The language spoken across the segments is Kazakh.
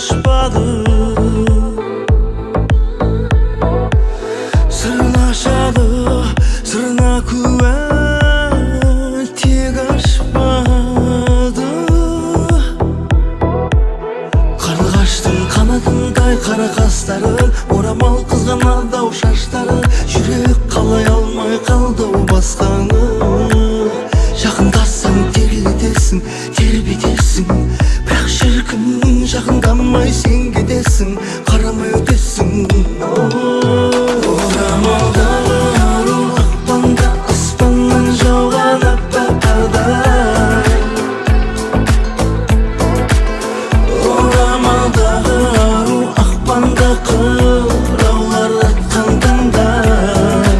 ашпады. Сырын ашады, сырына куә тек ашпады. Қарлығаштың қанатындай қара қастары, орамал қызған ардау шаштары, жүрек қалай алмай қалды басқаны. Жақындасаң терілетесің, тербетесің, бірақ шіркін жақындамай сен кетесің, қарамай өтесің. Орамалдағы ару ақпанда, аспаннан жауған аппақ қардай. Орамалдағы ару ақпанда, қыраулар атқан таңдай.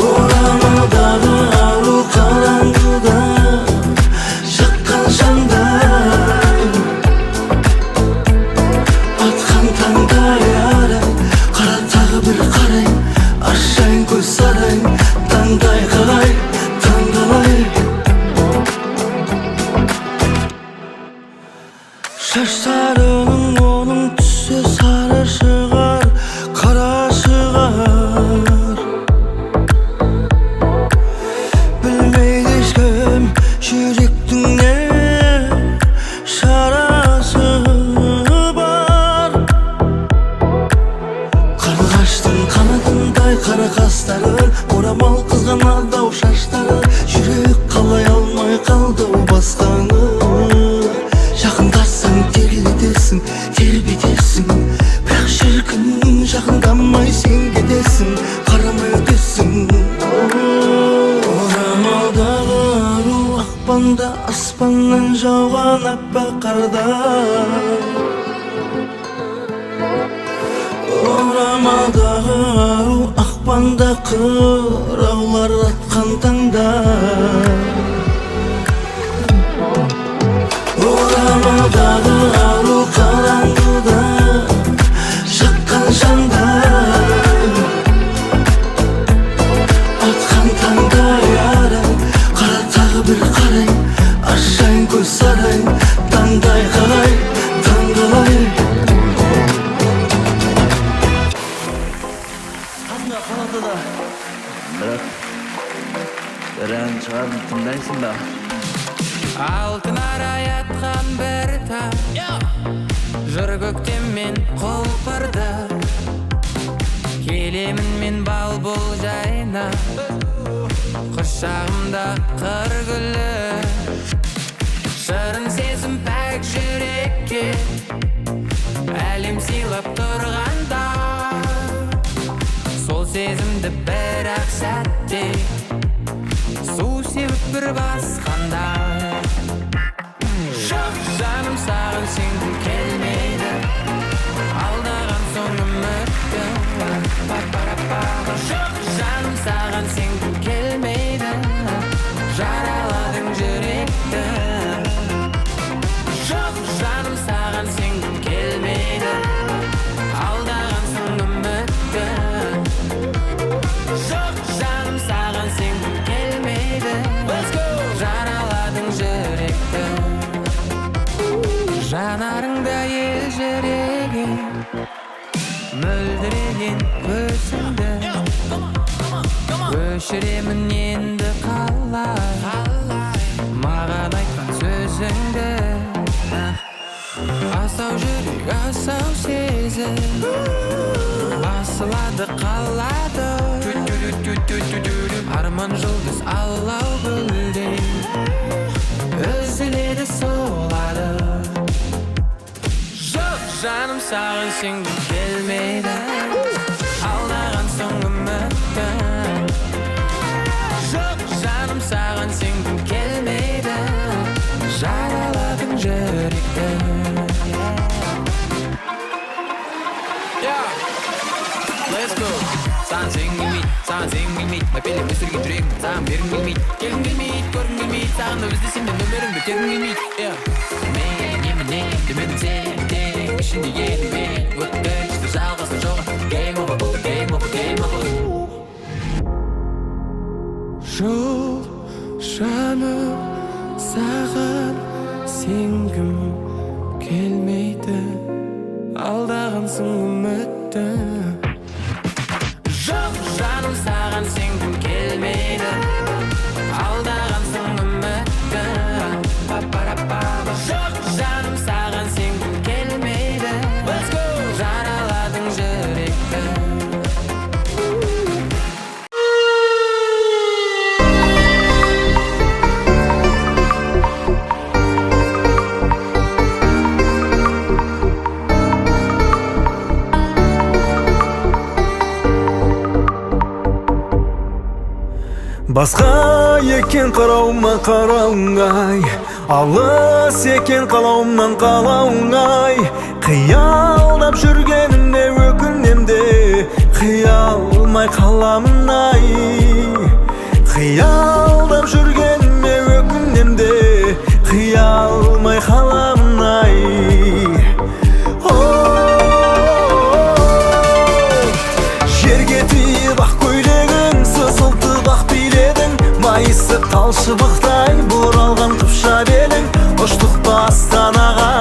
Орамалдағы ару қараңғыда жаққан шаңдай, атқан таңдай арай. Қара тағы бір қарай, ашайын көз сарай, таңдай қалай, таңдалай. Шаштарының оның түсі сары шығар, қара шығар. Білмейді ешкім жүректің не шарасы бар. Қарлығаштың қанатындай қара қастары, орамал қызған ардау шаштары, жүрек қалай алмай қалды басқаны. Жақындасаң терілетесің, тербетесің, бірақ шіркін жақындамай сен кетесің, қарамай өтесің. Орамалдағы ару ақпанда, аспаннан жауған аппақ қардай. Орамалдағы ару ақпанда, қыраулар атқан таңдай. Орамалдағы ару қараңғыда жаққан шаңдай, атқан таңдай арай. Қара тағы бір қарай, ашайын көз сарай, таңдай қалай, таңдалай. Қасымда қалады да, бірақ бір ән шығардым, тыңдайсың ба? Алтын арай атқан бір таң, жыр көктеммен құлпырды. Келемін мен балбұл жайна, құшағымда қыр гүлі. Шырын сезім пәк жүрекке, әлем сыйлап тұрғанда, сол сезімді бір-ақ сәтте су сеуіп бір басқанда. Жоқ жаным, саған сенгім келмейді, алдаған соң үмітті. Жоқ жаным, саған сенгім келмейді, жараладың жүректі. Жоқ жаным, саған сенгім келмейді, алдаған соң үмітті. Жоқ жаным, саған сенгім келмейді, жараладың жүректі. Жанарыңда елжіреген, мөлдіреген көзіңді, өшіремін енді қалай маған айтқан сөзіңді. Асау жүрек, асау сезім, асылады қалады. Арман жұлдыз алау гүлдей, үзіледі солады. Жоқ жаным, саған сенгім келмейді, алдаған соң үмітті. Жоқ жаным, саған сенгім келмейді, жараладың жүректі. Let's go. Саған сенгім келмейді, саған сенгім келмейді, мәпелеп өсірген жүрегім саған бергім келмейді. Келгім келмейді, көргім келмейді, саған да іздесем де нөміріңді тергім келмейді. Мен емінейді, мен сен ішінде едім мен, өткінші жалғасы жоғы. Game over, game over, game over. Жоқ жаным, саған сенгім Басқа екен қарауыма қарауыңай, алыс екен қалауымнан қалауыңай. Қиялдап жүргенімде өкінемде, қиялмай қаламын ай. Қиялдап жүргеніме өкінемде, қиялмай қаламын ай. Жерге тиіп ақ көйлегің, сызылтып ақ биледің, майысы талшыбықтай бұралған қыпша белің. Ұштық Астанаға,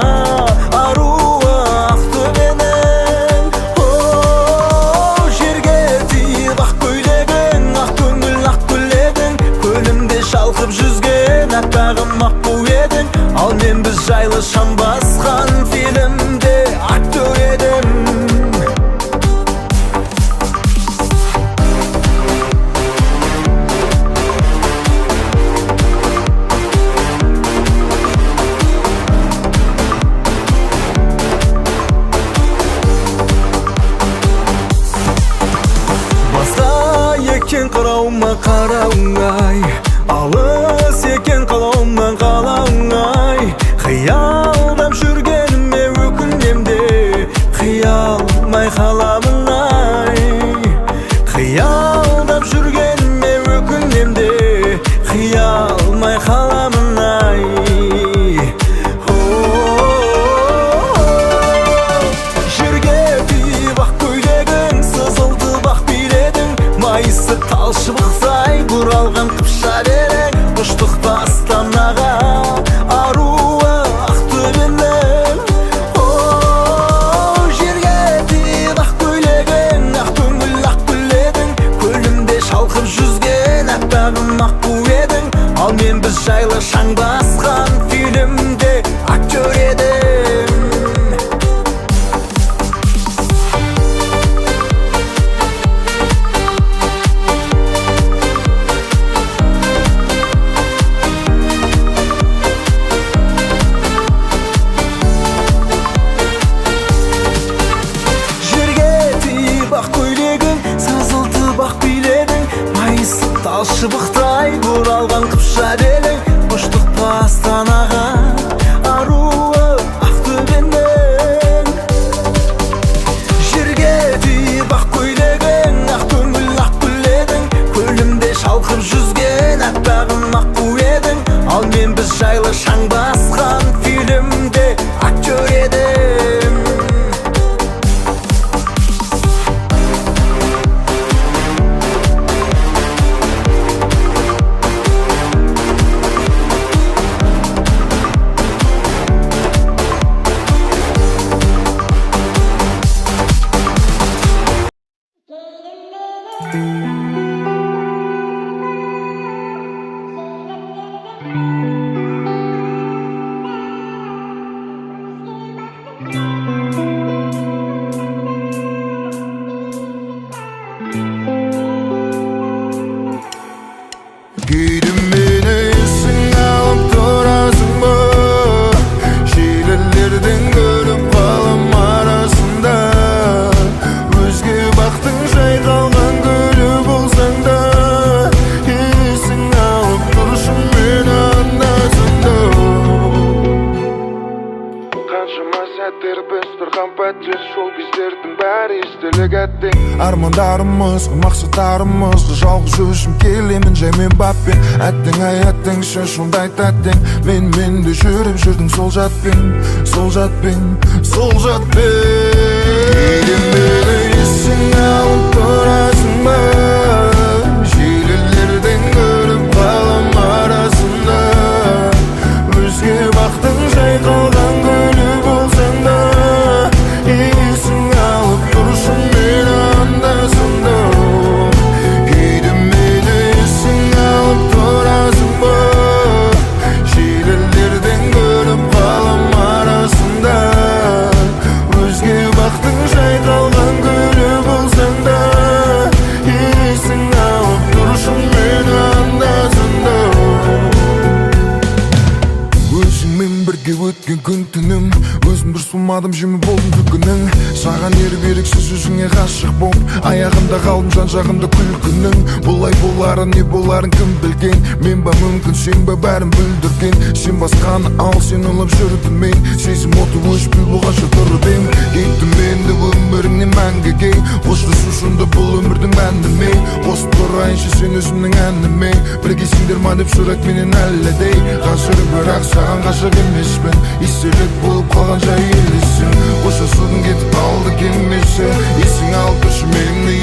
аруы Ақтөбенің. Жерге тиіп ақ көйлегің, ақ көңіл ақ гүледің, көлімде шалқып жүзген аппағым ақ қу едің. Ал мен біз жайлы шам басқан фильмде актер едім. Екен қарауыма қарауыңай, алыс екен қалауымнан қалауыңай. Қиялдап жүргеніме өкінемде, қиялмай қаламын ай. Қиялдап жүргеніме өкінемде, қиялмай қаламын ай. Жерге тиіп ақ көйлегің, сызылтып ақ биледің, майысы талшыбықтай бұралған қыпша белің. Ұштық Астанаға, аруы Ақтөбенің. Жерге тиіп ақ көйлегің, ақ көңіл ақ гүледің, көлімде шалқып жүзген аппағым ақ қу едің. Ал мен біз жайлы шаң басқан фильмде актер едім. Талшыбықтай бұралған қыпша белің. Ұштық Астанаға, аруы Ақтөбенің. Жерге тиіп ақ көйлегің, ақ көңіл ақ гүледің, көлімде шалқып жүзген аппағым ақ қу едің. Ал мен біз жайлы шаң басқан фильмде актер едім. Giydim beni üstün alıp durasın mı? Şiirlerden görüp kalım arasında. Özge baktın jay kalgan gülü bulsan da, üstün alıp duruşun beni andasında. Kanşıma sәттер біз тұрған пәтер, сол кездердің бәрі естелік әттең. Армандарымыз, мақсаттарымыз, жалғыз өзім келемін жаймен баппен. Әттең ай әттең, шашындай тәттең, мен де жүріп жүрдің сол жатпен, сол жатпен, сол жатпен. Кейден бері есің алып тұрасың ба? Желілерден көріп қалам арасында. Өзге бақтың жай қалған гүлі болсаң да, есің алып тұршын мені анда-санда. Кейде мені есің алып тұрасың ба? Желілерден көріп қалам арасында. Өзге бақтың жай қалған гүлі болсаң да, алмадым жеме болдым түкінің саған ерік-еріксіз өзіңе ғашық боп аяғында қалдым жан жағымда күлкінің бұлай боларын не боларын кім білген мен ба мүмкін сен ба бәрін бүлдірген сен басқаны ал сен ұлып жүрдім мен сезім оты өшпей болғанша тұрып ем кеттім енді өміріңнен мәңгіге қоштасушында бұл өмірдің мәні ме қосып тұрайыншы сен өзімнің әніме біргесіңдер ма деп сұрақ менен әлі де қазір бірақ саған ғашық емеспін естелік болып қалған жай елесің қоштасудың кетіп қалды келмесі есің алып тұршы мені